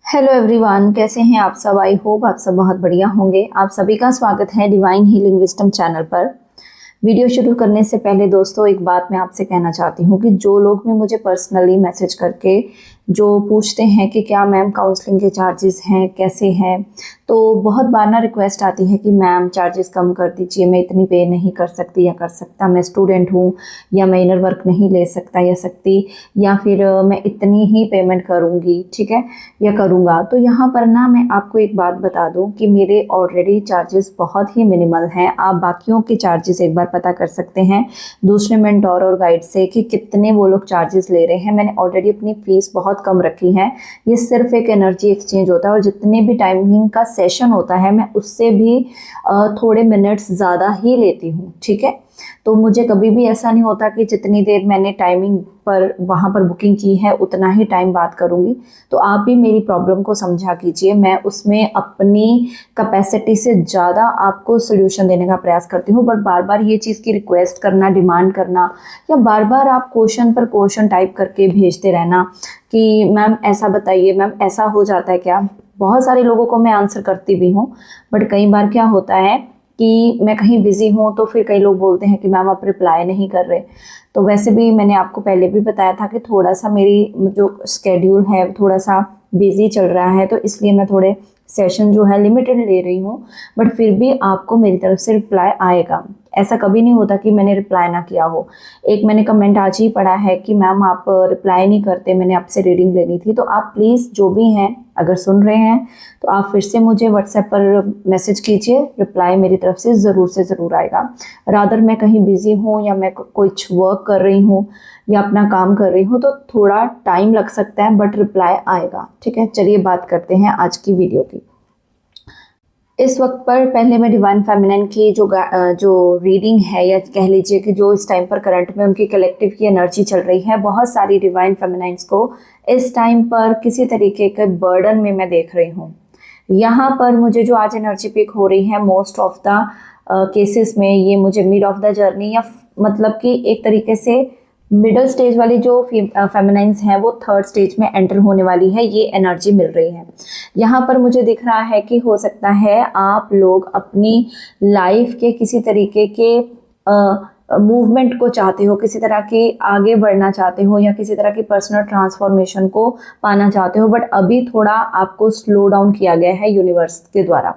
Hello everyone, कैसे हैं आप सब। आई होप आप सब बहुत बढ़िया होंगे। आप सभी का स्वागत है डिवाइन हीलिंग विजडम चैनल पर। वीडियो शुरू करने से पहले दोस्तों एक बात मैं आपसे कहना चाहती हूँ कि जो लोग भी मुझे पर्सनली मैसेज करके जो पूछते हैं कि क्या मैम काउंसलिंग के चार्जेस हैं, कैसे हैं, तो बहुत बार ना रिक्वेस्ट आती है कि मैम चार्जेस कम कर दीजिए, मैं इतनी पे नहीं कर सकती या कर सकता, मैं स्टूडेंट हूँ, या मैं इनर वर्क नहीं ले सकता या सकती, या फिर मैं इतनी ही पेमेंट करूँगी, ठीक है, या करूँगा। तो यहाँ पर ना मैं आपको एक बात बता दूँ कि मेरे ऑलरेडी चार्जेस बहुत ही मिनिमल हैं। आप बाकियों के चार्जेस एक बार पता कर सकते हैं दूसरे मेंटोर और गाइड से कि कितने वो लोग चार्जेस ले रहे हैं। मैंने ऑलरेडी अपनी फीस बहुत कम रखी है। ये सिर्फ एक एनर्जी एक्सचेंज होता है और जितने भी टाइमिंग का सेशन होता है मैं उससे भी थोड़े मिनट्स ज़्यादा ही लेती हूँ, ठीक है। तो मुझे कभी भी ऐसा नहीं होता कि जितनी देर मैंने टाइमिंग पर वहाँ पर बुकिंग की है उतना ही टाइम बात करूँगी। तो आप भी मेरी प्रॉब्लम को समझा कीजिए, मैं उसमें अपनी कैपेसिटी से ज़्यादा आपको सोल्यूशन देने का प्रयास करती हूँ। बट बार बार ये चीज़ की रिक्वेस्ट करना, डिमांड करना, या बार बार आप क्वेश्चन पर क्वेश्चन टाइप करके भेजते रहना कि मैम ऐसा बताइए, मैम ऐसा हो जाता है क्या। बहुत सारे लोगों को मैं आंसर करती भी हूँ, बट कई बार क्या होता है कि मैं कहीं बिजी हूँ तो फिर कई लोग बोलते हैं कि मैम आप रिप्लाई नहीं कर रहे। तो वैसे भी मैंने आपको पहले भी बताया था कि थोड़ा सा मेरी जो स्केड्यूल है थोड़ा सा बिजी चल रहा है, तो इसलिए मैं थोड़े सेशन जो है लिमिटेड ले रही हूँ। बट फिर भी आपको मेरी तरफ से रिप्लाई आएगा। ऐसा कभी नहीं होता कि मैंने रिप्लाई ना किया हो। एक मैंने कमेंट आज ही पढ़ा है कि मैम आप रिप्लाई नहीं करते, मैंने आपसे रीडिंग लेनी थी। तो आप प्लीज़ जो भी हैं अगर सुन रहे हैं तो आप फिर से मुझे व्हाट्सएप पर मैसेज कीजिए, रिप्लाई मेरी तरफ से ज़रूर आएगा। रादर मैं कहीं बिजी हूँ या मैं कुछ वर्क कर रही हूँ या अपना काम कर रही हूँ तो थोड़ा टाइम लग सकता है, बट रिप्लाई आएगा, ठीक है। चलिए बात करते हैं आज की वीडियो की। इस वक्त पर पहले मैं डिवाइन फेमिनिन की जो रीडिंग है, या कह लीजिए कि जो इस टाइम पर करंट में उनकी कलेक्टिव की एनर्जी चल रही है, बहुत सारी डिवाइन फेमिनाइंस को इस टाइम पर किसी तरीके के बर्डन में मैं देख रही हूँ। यहाँ पर मुझे जो आज एनर्जी पिक हो रही है मोस्ट ऑफ द केसेस में ये मुझे मिड ऑफ द जर्नी, या मतलब कि एक तरीके से मिडल स्टेज वाली जो फेमिनाइंस हैं वो थर्ड स्टेज में एंटर होने वाली है, ये एनर्जी मिल रही है। यहाँ पर मुझे दिख रहा है कि हो सकता है आप लोग अपनी लाइफ के किसी तरीके के मूवमेंट को चाहते हो, किसी तरह की आगे बढ़ना चाहते हो, या किसी तरह की पर्सनल ट्रांसफॉर्मेशन को पाना चाहते हो, बट अभी थोड़ा आपको स्लो डाउन किया गया है यूनिवर्स के द्वारा।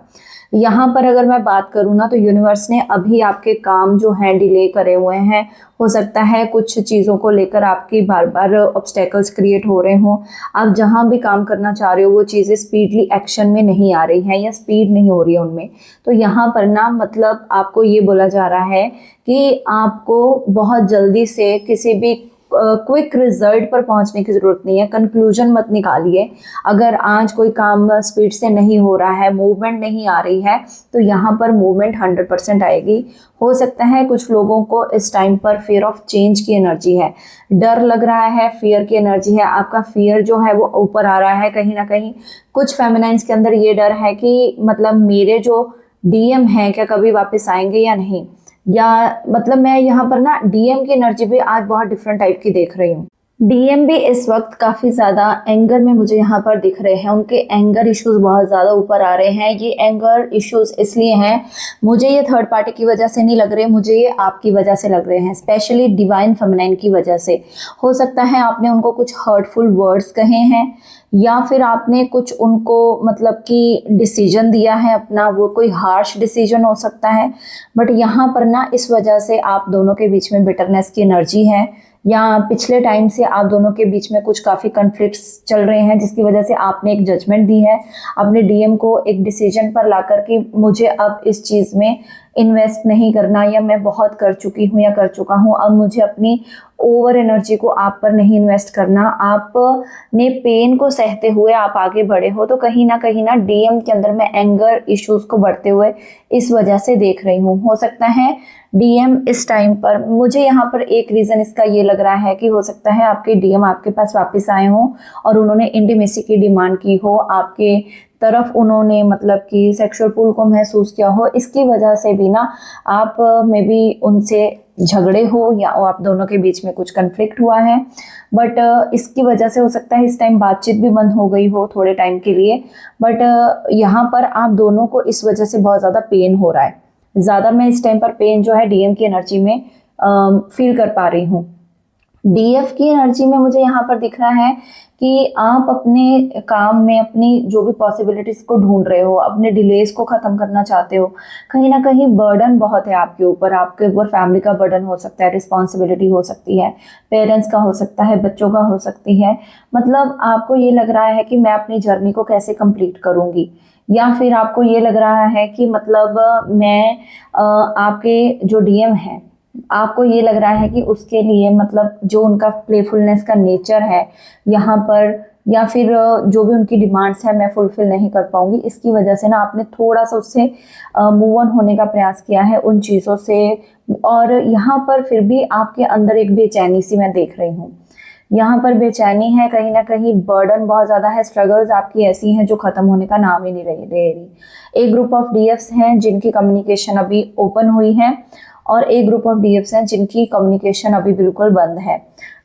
यहाँ पर अगर मैं बात करूँ ना तो यूनिवर्स ने अभी आपके काम जो हैं डिले करे हुए हैं। हो सकता है कुछ चीज़ों को लेकर आपकी बार बार ऑब्स्टेकल्स क्रिएट हो रहे हों। आप जहाँ भी काम करना चाह रहे हो वो चीज़ें स्पीडली एक्शन में नहीं आ रही हैं या स्पीड नहीं हो रही है उनमें। तो यहाँ पर ना मतलब आपको ये बोला जा रहा है कि आपको बहुत जल्दी से किसी भी क्विक रिजल्ट पर पहुंचने की ज़रूरत नहीं है। कंक्लूजन मत निकालिए। अगर आज कोई काम स्पीड से नहीं हो रहा है, मूवमेंट नहीं आ रही है, तो यहाँ पर मूवमेंट 100% आएगी। हो सकता है कुछ लोगों को इस टाइम पर फियर ऑफ चेंज की एनर्जी है, डर लग रहा है, फियर की एनर्जी है। आपका फियर जो है वो ऊपर आ रहा है कहीं ना कहीं। कुछ फेमिनाइंस के अंदर ये डर है कि मतलब मेरे जो डीएम हैं क्या कभी वापस आएंगे या नहीं, या मतलब मैं यहाँ पर ना डीएम की एनर्जी भी आज बहुत डिफरेंट टाइप की देख रही हूँ। डीएम भी इस वक्त काफ़ी ज़्यादा एंगर में मुझे यहाँ पर दिख रहे हैं। उनके एंगर इश्यूज बहुत ज़्यादा ऊपर आ रहे हैं। ये एंगर इश्यूज इसलिए हैं, मुझे ये थर्ड पार्टी की वजह से नहीं लग रहे, मुझे ये आपकी वजह से लग रहे हैं, स्पेशली डिवाइन फेमिनाइन की वजह से। हो सकता है आपने उनको कुछ हर्टफुल वर्ड्स कहे हैं, या फिर आपने कुछ उनको मतलब कि डिसीजन दिया है अपना, वो कोई हार्श डिसीजन हो सकता है। बट यहाँ पर ना इस वजह से आप दोनों के बीच में बिटरनेस की एनर्जी है, या पिछले टाइम से आप दोनों के बीच में कुछ काफ़ी कन्फ्लिक्ट्स चल रहे हैं, जिसकी वजह से आपने एक जजमेंट दी है अपने डीएम को एक डिसीजन पर लाकर कि मुझे अब इस चीज़ में इन्वेस्ट नहीं करना, या मैं बहुत कर चुकी हूँ या कर चुका हूँ, अब मुझे अपनी ओवर एनर्जी को आप पर नहीं इन्वेस्ट करना। आपने पेन को सहते हुए आप आगे बढ़े हो, तो कहीं ना डीएम के अंदर मैं एंगर इश्यूज को बढ़ते हुए इस वजह से देख रही हूँ। हो सकता है डीएम इस टाइम पर, मुझे यहाँ पर एक रीज़न इसका ये लग रहा है कि हो सकता है आपके डीएम आपके पास वापस आए हों और उन्होंने इंटीमेसी की डिमांड की हो, आपके तरफ उन्होंने मतलब कि सेक्सुअल पुल को महसूस किया हो। इसकी वजह से भी ना आप में भी उनसे झगड़े हो या आप दोनों के बीच में कुछ कन्फ्लिक्ट हुआ है, बट इसकी वजह से हो सकता है इस टाइम बातचीत भी बंद हो गई हो थोड़े टाइम के लिए। बट यहाँ पर आप दोनों को इस वजह से बहुत ज़्यादा पेन हो रहा है। ज़्यादा मैं इस टाइम पर पेन जो है डीएम की एनर्जी में फील कर पा रही हूँ। डीएफ की एनर्जी में मुझे यहाँ पर दिख रहा है कि आप अपने काम में अपनी जो भी पॉसिबिलिटीज़ को ढूंढ रहे हो, अपने डिलेज को ख़त्म करना चाहते हो। कहीं ना कहीं बर्डन बहुत है आपके ऊपर फैमिली का बर्डन हो सकता है, रिस्पॉन्सिबिलिटी हो सकती है, पेरेंट्स का हो सकता है, बच्चों का हो सकती है। मतलब आपको ये लग रहा है कि मैं अपनी जर्नी को कैसे कंप्लीट करूँगी, या फिर आपको ये लग रहा है कि मतलब मैं आपके जो डीएम हैं, आपको ये लग रहा है कि उसके लिए मतलब जो उनका प्लेफुलनेस का नेचर है यहाँ पर, या फिर जो भी उनकी डिमांड्स है मैं फुलफिल नहीं कर पाऊंगी, इसकी वजह से ना आपने थोड़ा सा उससे मूव ऑन होने का प्रयास किया है उन चीज़ों से। और यहाँ पर फिर भी आपके अंदर एक बेचैनी सी मैं देख रही हूँ। यहाँ पर बेचैनी है, कहीं ना कहीं बर्डन बहुत ज़्यादा है, स्ट्रगल्स आपकी ऐसी हैं जो ख़त्म होने का नाम ही नहीं ले रही। एक ग्रुप ऑफ डीएफ्स हैं जिनकी कम्युनिकेशन अभी ओपन हुई है, और एक ग्रुप ऑफ डीएफ्स हैं जिनकी कम्युनिकेशन अभी बिल्कुल बंद है।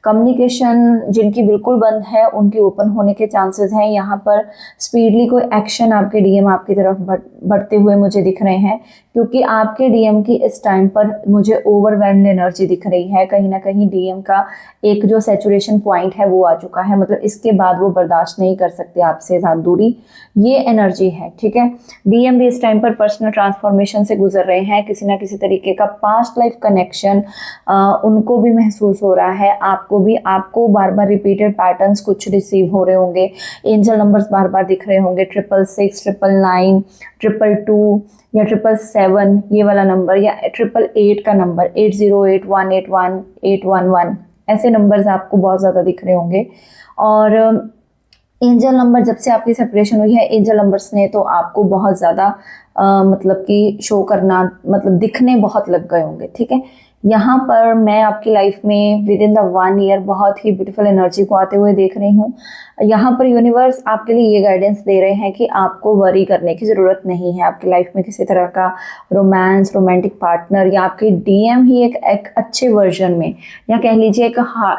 कम्युनिकेशन जिनकी बिल्कुल बंद है उनकी ओपन होने के चांसेस हैं। यहाँ पर स्पीडली कोई एक्शन आपके डीएम आपकी तरफ बढ़ते हुए मुझे दिख रहे हैं, क्योंकि आपके डीएम की इस टाइम पर मुझे ओवरवेल्म्ड एनर्जी दिख रही है। कहीं ना कहीं डीएम का एक जो सैचुरेशन पॉइंट है वो आ चुका है, मतलब इसके बाद वो बर्दाश्त नहीं कर सकते आपसे साथ दूरी, ये एनर्जी है। ठीक है, डीएम भी इस टाइम पर पर्सनल ट्रांसफॉर्मेशन से गुजर रहे हैं। किसी ना किसी तरीके का पास्ट लाइफ कनेक्शन उनको भी महसूस हो रहा है, आपको बार बार रिपीटेड पैटर्न्स कुछ रिसीव हो रहे होंगे, एंजल नंबर्स बार बार दिख रहे होंगे, 666, 999, 222 या 777 ये वाला नंबर, या 888 का नंबर, 808, 181, 811 ऐसे नंबर्स आपको बहुत ज़्यादा दिख रहे होंगे। और एंजल नंबर जब से आपकी सेपरेशन हुई है, एंजल नंबर्स ने तो आपको बहुत ज़्यादा मतलब कि शो करना, मतलब दिखने बहुत लग गए होंगे। ठीक है, यहाँ पर मैं आपकी लाइफ में विद इन द 1 ईयर बहुत ही ब्यूटीफुल एनर्जी को आते हुए देख रही हूँ। यहाँ पर यूनिवर्स आपके लिए ये गाइडेंस दे रहे हैं कि आपको वरी करने की ज़रूरत नहीं है। आपकी लाइफ में किसी तरह का रोमांटिक पार्टनर या आपके डीएम ही एक अच्छे वर्जन में, या कह लीजिए एक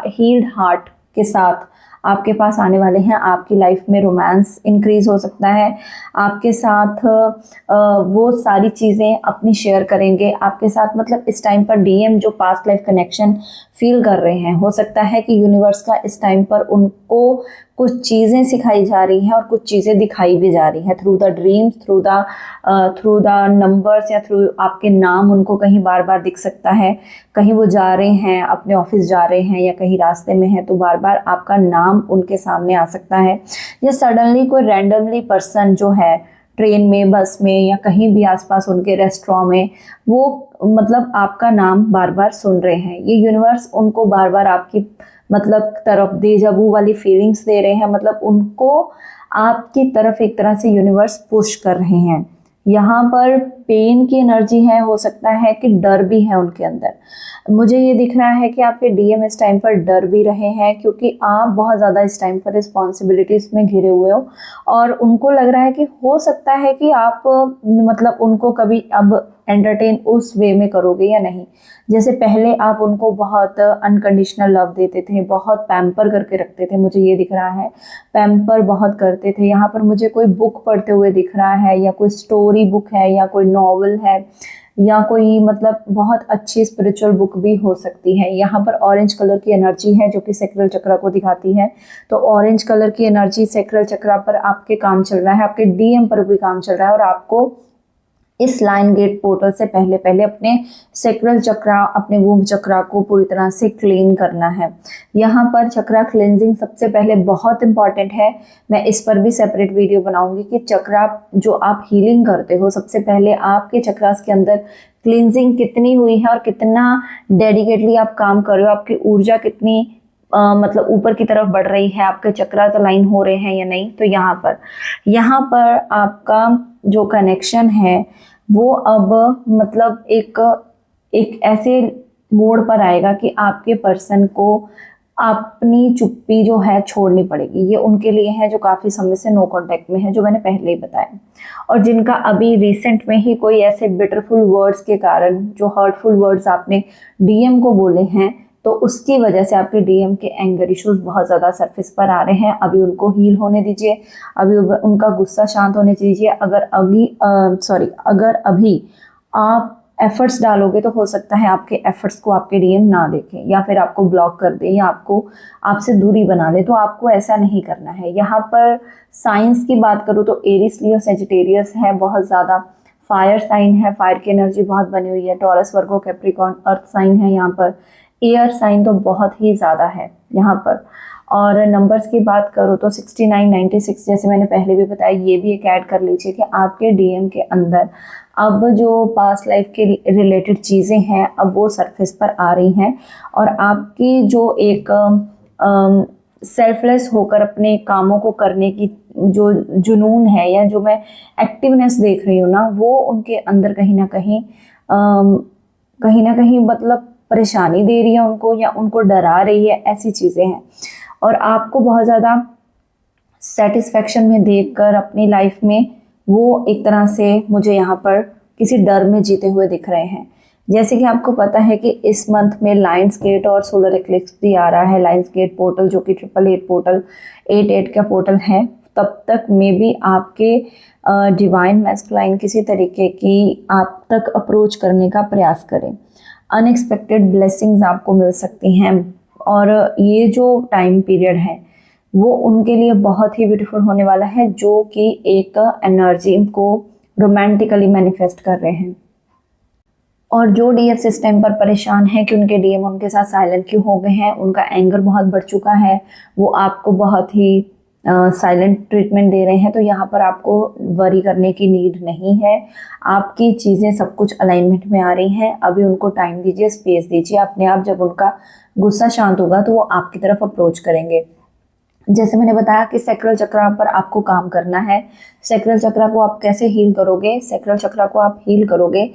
हील्ड हार्ट के साथ आपके पास आने वाले हैं। आपकी लाइफ में रोमांस इंक्रीज हो सकता है, आपके साथ वो सारी चीज़ें अपनी शेयर करेंगे आपके साथ। मतलब इस टाइम पर डीएम जो पास्ट लाइफ कनेक्शन फील कर रहे हैं, हो सकता है कि यूनिवर्स का इस टाइम पर उनको कुछ चीज़ें सिखाई जा रही हैं और कुछ चीज़ें दिखाई भी जा रही हैं through the dreams, through the numbers, या थ्रू आपके नाम उनको कहीं बार बार दिख सकता है। कहीं वो जा रहे हैं, अपने ऑफिस जा रहे हैं या कहीं रास्ते में हैं, तो बार बार आपका नाम उनके सामने आ सकता है। या सडनली कोई रैंडमली पर्सन जो है ट्रेन में, बस में या कहीं भी आसपास उनके रेस्टोरेंट में, वो मतलब आपका नाम बार बार सुन रहे हैं। ये यूनिवर्स उनको बार बार आपकी मतलब तरफ डेजावू वाली फीलिंग्स दे रहे हैं, मतलब उनको आपकी तरफ एक तरह से यूनिवर्स पुश कर रहे हैं। यहाँ पर पेन की एनर्जी है, हो सकता है कि डर भी है उनके अंदर। मुझे ये दिख रहा है कि आपके डीएम इस टाइम पर डर भी रहे हैं, क्योंकि आप बहुत ज़्यादा इस टाइम पर रिस्पॉन्सिबिलिटीज़ में घिरे हुए हो, और उनको लग रहा है कि हो सकता है कि आप मतलब उनको कभी अब एंटरटेन उस वे में करोगे या नहीं। जैसे पहले आप उनको बहुत अनकंडीशनल लव देते थे, बहुत पैम्पर करके रखते थे, मुझे ये दिख रहा है पैम्पर बहुत करते थे। यहाँ पर मुझे कोई बुक पढ़ते हुए दिख रहा है, या कोई स्टोरी बुक है, या कोई नॉवल है, या कोई मतलब बहुत अच्छी स्पिरिचुअल बुक भी हो सकती है। यहाँ पर ऑरेंज कलर की एनर्जी है जो कि सैक्रल चक्र को दिखाती है। तो ऑरेंज कलर की एनर्जी सैक्रल चक्र पर आपके काम चल रहा है, आपके डीएम पर भी काम चल रहा है, और आपको इस लाइन गेट पोर्टल से पहले पहले अपने सैक्रल चक्र, अपने वूम्ब चक्र को पूरी तरह से क्लीन करना है। यहाँ पर चक्र क्लींजिंग सबसे पहले बहुत इंपॉर्टेंट है। मैं इस पर भी सेपरेट वीडियो बनाऊंगी कि चक्र जो आप हीलिंग करते हो, सबसे पहले आपके चक्रास के अंदर क्लींजिंग कितनी हुई है और कितना डेडिकेटली आप काम कर रहे हो, आपकी ऊर्जा कितनी मतलब ऊपर की तरफ बढ़ रही है, आपके चक्रास अलाइन हो रहे हैं या नहीं। तो यहाँ पर आपका जो कनेक्शन है वो अब मतलब एक ऐसे मोड़ पर आएगा कि आपके पर्सन को अपनी चुप्पी जो है छोड़नी पड़ेगी। ये उनके लिए है जो काफ़ी समय से नो कांटेक्ट में है, जो मैंने पहले ही बताया, और जिनका अभी रिसेंट में ही कोई ऐसे बिटरफुल वर्ड्स के कारण, जो हर्टफुल वर्ड्स आपने डीएम को बोले हैं, तो उसकी वजह से आपके डीएम के एंगर इश्यूज बहुत ज़्यादा सरफेस पर आ रहे हैं। अभी उनको हील होने दीजिए, अभी उनका गुस्सा शांत होने दीजिए। अगर अभी आप एफर्ट्स डालोगे तो हो सकता है आपके एफर्ट्स को आपके डीएम ना देखें, या फिर आपको ब्लॉक कर दे, या आपको आपसे दूरी बना ले। तो आपको ऐसा नहीं करना है। यहाँ पर साइंस की बात करूँ तो एरिस, लियो, सेजिटेरियस है, बहुत ज़्यादा फायर साइन है, फायर की एनर्जी बहुत बनी हुई है। टॉरस, वर्गो, कैप्रिकॉर्न अर्थ साइन है। यहाँ पर एयर साइन तो बहुत ही ज़्यादा है यहाँ पर। और नंबर्स की बात करूँ तो 69, 96, जैसे मैंने पहले भी बताया, ये भी एक ऐड कर लीजिए कि आपके डीएम के अंदर अब जो पास्ट लाइफ के रिलेटेड चीज़ें हैं अब वो सरफेस पर आ रही हैं, और आपकी जो एक सेल्फलेस होकर अपने कामों को करने की जो जुनून है, या जो मैं एक्टिवनेस देख रही हूँ ना, वो उनके अंदर कहीं ना कहीं मतलब परेशानी दे रही है उनको, या उनको डरा रही है, ऐसी चीज़ें हैं। और आपको बहुत ज़्यादा सेटिस्फेक्शन में देखकर अपनी लाइफ में वो एक तरह से मुझे यहाँ पर किसी डर में जीते हुए दिख रहे हैं। जैसे कि आपको पता है कि इस मंथ में लायंस गेट और सोलर एक्लिप्स भी आ रहा है। लायंस गेट पोर्टल जो कि 888 पोर्टल 88 का पोर्टल है, तब तक में भी आपके डिवाइन मैस्कुलाइन किसी तरीके की आप तक अप्रोच करने का प्रयास करें। अनएक्सपेक्टेड ब्लेसिंग्स आपको मिल सकती हैं, और ये जो टाइम पीरियड है वो उनके लिए बहुत ही ब्यूटीफुल होने वाला है, जो कि एक एनर्जी को रोमांटिकली मैनिफेस्ट कर रहे हैं। और जो डीएफ इस टाइम पर परेशान है कि उनके डीएम उनके साथ साइलेंट क्यों हो गए हैं, उनका एंगर बहुत बढ़ चुका है, वो आपको बहुत ही साइलेंट ट्रीटमेंट दे रहे हैं, तो यहाँ पर आपको वरी करने की नीड नहीं है। आपकी चीज़ें सब कुछ अलाइनमेंट में आ रही हैं। अभी उनको टाइम दीजिए, स्पेस दीजिए। अपने आप जब उनका गुस्सा शांत होगा तो वो आपकी तरफ अप्रोच करेंगे। जैसे मैंने बताया कि सैक्रल चक्रा पर आपको काम करना है। सैक्रल चक्रा को आप कैसे हील करोगे? सैक्रल चक्रा को आप हील करोगे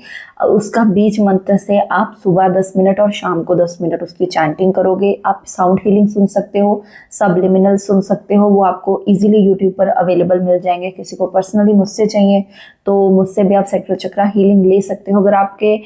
उसका बीज मंत्र से। आप सुबह 10 मिनट और शाम को 10 मिनट उसकी चैंटिंग करोगे। आप साउंड हीलिंग सुन सकते हो, सबलिमिनल सुन सकते हो, वो आपको इजीली यूट्यूब पर अवेलेबल मिल जाएंगे। किसी को पर्सनली मुझसे चाहिए तो मुझसे भी आप सैक्रल चक्रा हीलिंग ले सकते हो। अगर आपके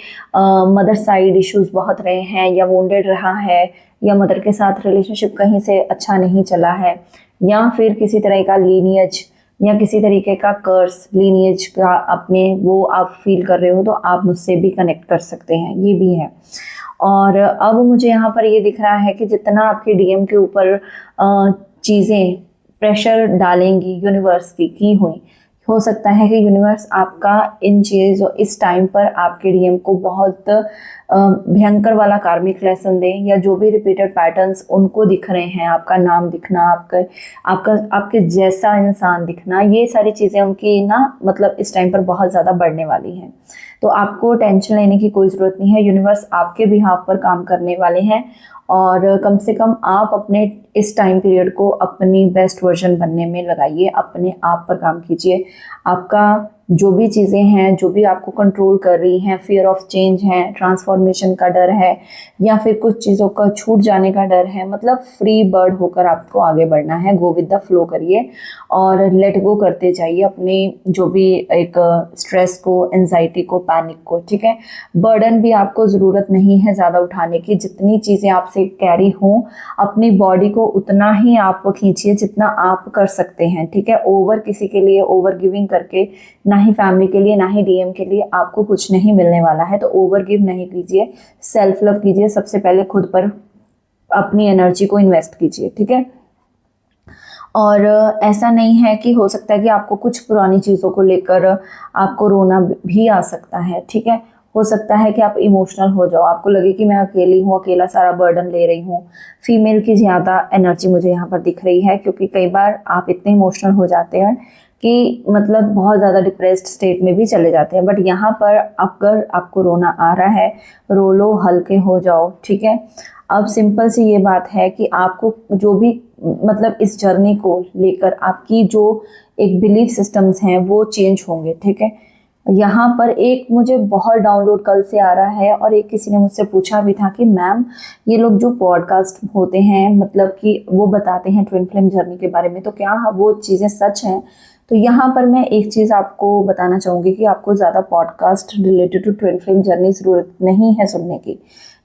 मदर साइड इश्यूज बहुत रहे हैं, या वोंडेड रहा है, या मदर के साथ रिलेशनशिप कहीं से अच्छा नहीं चला है, या फिर किसी तरह का लीनियज या किसी तरीके का कर्स लीनियज का अपने वो आप फील कर रहे हो, तो आप मुझसे भी कनेक्ट कर सकते हैं, ये भी है। और अब मुझे यहाँ पर ये दिख रहा है कि जितना आपके डीएम के ऊपर चीज़ें प्रेशर डालेंगी यूनिवर्स की हुई, हो सकता है कि यूनिवर्स आपका इन चीज़ों इस टाइम पर आपके डीएम को बहुत भयंकर वाला कार्मिक लेसन दें, या जो भी रिपीटेड पैटर्न्स उनको दिख रहे हैं, आपका नाम दिखना, आपके जैसा इंसान दिखना, ये सारी चीज़ें उनकी ना मतलब इस टाइम पर बहुत ज़्यादा बढ़ने वाली हैं। तो आपको टेंशन लेने की कोई ज़रूरत नहीं है। यूनिवर्स आपके बिहाफ पर काम करने वाले हैं, और कम से कम आप अपने इस टाइम पीरियड को अपनी बेस्ट वर्जन बनने में लगाइए, अपने आप पर काम कीजिए। आपका जो भी चीज़ें हैं, जो भी आपको कंट्रोल कर रही हैं, फियर ऑफ चेंज है, ट्रांसफॉर्मेशन का डर है, या फिर कुछ चीज़ों का छूट जाने का डर है, मतलब फ्री बर्ड होकर आपको आगे बढ़ना है। गो विद द फ्लो करिए और लेट गो करते जाइए अपनी जो भी एक स्ट्रेस को, एंजाइटी को, पैनिक को, ठीक है। बर्डन भी आपको ज़रूरत नहीं है ज़्यादा उठाने की। जितनी चीज़ें आपसे कैरी हों, अपनी बॉडी को उतना ही आप खींचिए जितना आप कर सकते हैं, ठीक है। ओवर किसी के लिए ओवर गिविंग करके, ना ही फैमिली के लिए ना ही डीएम के लिए आपको कुछ नहीं मिलने वाला है। तो ओवर गिव नहीं कीजिए, सेल्फ लव कीजिए। सबसे पहले खुद पर अपनी एनर्जी को इन्वेस्ट कीजिए, ठीक है। और ऐसा नहीं है कि हो सकता है कि आपको कुछ पुरानी चीज़ों को लेकर आपको रोना भी आ सकता है, ठीक है। हो सकता है कि आप इमोशनल हो जाओ, आपको लगे कि मैं अकेली हूँ, अकेला सारा बर्डन ले रही हूँ। फीमेल की ज़्यादा एनर्जी मुझे यहाँ पर दिख रही है, क्योंकि कई बार आप इतने इमोशनल हो जाते हैं कि मतलब बहुत ज़्यादा डिप्रेस्ड स्टेट में भी चले जाते हैं। बट यहाँ पर अगर आपको रोना आ रहा है, रो लो, हल्के हो जाओ, ठीक है। अब सिंपल सी ये बात है कि आपको जो भी मतलब इस जर्नी को लेकर आपकी जो एक बिलीफ सिस्टम्स हैं वो चेंज होंगे, ठीक है। यहाँ पर एक मुझे बहुत डाउनलोड कल से आ रहा है, और एक किसी ने मुझसे पूछा भी था कि मैम ये लोग जो पॉडकास्ट होते हैं, मतलब कि वो बताते हैं ट्विन फ्लेम जर्नी के बारे में, तो क्या वो चीज़ें सच हैं? तो यहाँ पर मैं एक चीज़ आपको बताना चाहूँगी कि आपको ज़्यादा podcast related to twin flame journey ज़रूरत नहीं है सुनने की।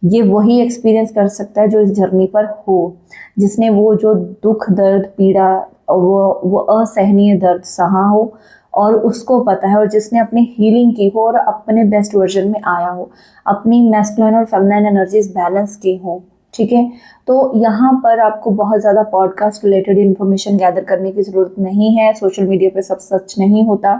ये वही एक्सपीरियंस कर सकता है जो इस जर्नी पर हो, जिसने वो जो दुख, दर्द, पीड़ा, वो असहनीय दर्द सहा हो और उसको पता है, और जिसने अपनी हीलिंग की हो और अपने बेस्ट वर्जन में आया हो, अपनी मैस्कुलिन और फेमिनिन एनर्जीज बैलेंस की हो। ठीक है, तो यहाँ पर आपको बहुत ज़्यादा पॉडकास्ट रिलेटेड इन्फॉर्मेशन गैदर करने की ज़रूरत नहीं है। सोशल मीडिया पे सब सच नहीं होता,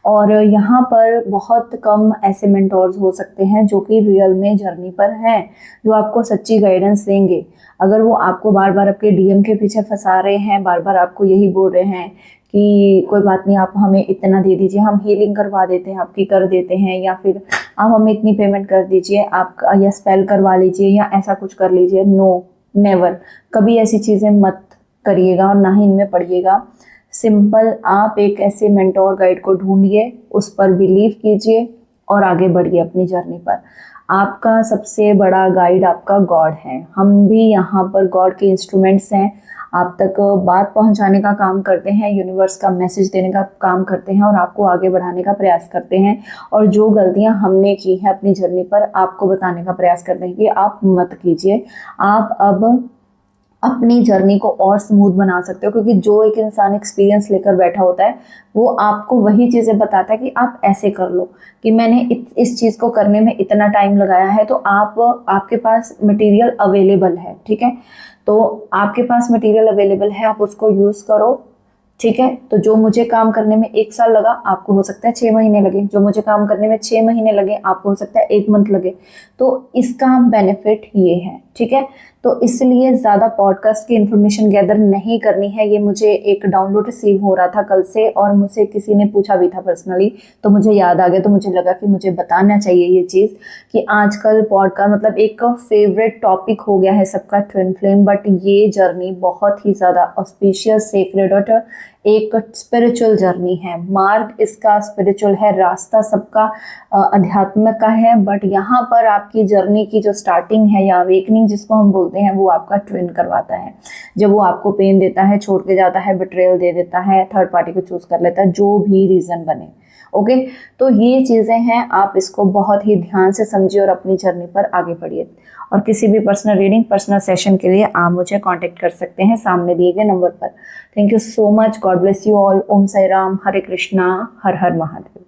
और यहाँ पर बहुत कम ऐसे मेंटोर्स हो सकते हैं जो कि रियल में जर्नी पर हैं, जो आपको सच्ची गाइडेंस देंगे। अगर वो आपको बार बार आपके डीएम के पीछे फंसा रहे हैं, बार बार आपको यही बोल रहे हैं कि कोई बात नहीं, आप हमें इतना दे दीजिए, हम हीलिंग करवा देते हैं आपकी, कर देते हैं, या फिर आप हमें इतनी पेमेंट कर दीजिए, आप या स्पेल करवा लीजिए, या ऐसा कुछ कर लीजिए, नो, नेवर, कभी ऐसी चीज़ें मत करिएगा और ना ही इनमें पढ़िएगा। सिंपल आप एक ऐसे मेंटोर गाइड को ढूंढिए, उस पर बिलीव कीजिए और आगे बढ़िए अपनी जर्नी पर। आपका सबसे बड़ा गाइड आपका गॉड है। हम भी यहाँ पर गॉड के इंस्ट्रूमेंट्स हैं, आप तक बात पहुंचाने का काम करते हैं, यूनिवर्स का मैसेज देने का काम करते हैं और आपको आगे बढ़ाने का प्रयास करते हैं। और जो गलतियां हमने की हैं अपनी जर्नी पर, आपको बताने का प्रयास करते हैं कि आप मत कीजिए। आप अब अपनी जर्नी को और स्मूथ बना सकते हो, क्योंकि जो एक इंसान एक्सपीरियंस लेकर बैठा होता है वो आपको वही चीज़ें बताता है कि आप ऐसे कर लो, कि मैंने इस चीज़ को करने में इतना टाइम लगाया है, तो आपके पास मटेरियल अवेलेबल है। ठीक है, तो आपके पास मटेरियल अवेलेबल है, आप उसको यूज़ करो। ठीक है, तो जो मुझे काम करने में 1 साल लगा, आपको हो सकता है 6 महीने लगे, जो मुझे काम करने में 6 महीने लगे, आपको हो सकता है 1 मंथ लगे। तो इसका बेनिफिट ये है। ठीक है, तो इसलिए ज़्यादा पॉडकास्ट की इन्फॉर्मेशन गैदर नहीं करनी है। ये मुझे एक डाउनलोड रिसीव हो रहा था कल से, और मुझसे किसी ने पूछा भी था पर्सनली, तो मुझे याद आ गया, तो मुझे लगा कि मुझे बताना चाहिए ये चीज़ कि आजकल पॉडकास्ट मतलब एक फेवरेट टॉपिक हो गया है सबका, ट्विन फ्लेम, बट ये जर्नी बहुत ही ज़्यादा ऑस्पिशियस, सेक्रेड और एक स्पिरिचुअल जर्नी है। मार्ग इसका स्पिरिचुअल है, रास्ता सबका अध्यात्म का है, बट यहाँ पर आपकी जर्नी की जो स्टार्टिंग है या अवेकनिंग जिसको हम बोलते हैं, वो आपका ट्विन करवाता है। जब वो आपको पेन देता है, छोड़ के जाता है, बिट्रेयल दे देता है, थर्ड पार्टी को चूज कर लेता है, जो भी रीज़न बने। ओके, तो ये चीज़ें हैं, आप इसको बहुत ही ध्यान से समझिए और अपनी जर्नी पर आगे बढ़िए। और किसी भी पर्सनल रीडिंग, पर्सनल सेशन के लिए आप मुझे कांटेक्ट कर सकते हैं सामने दिए गए नंबर पर। Thank you so much, God bless you all. Om Sai Ram, Hare Krishna, Har Har Mahadev.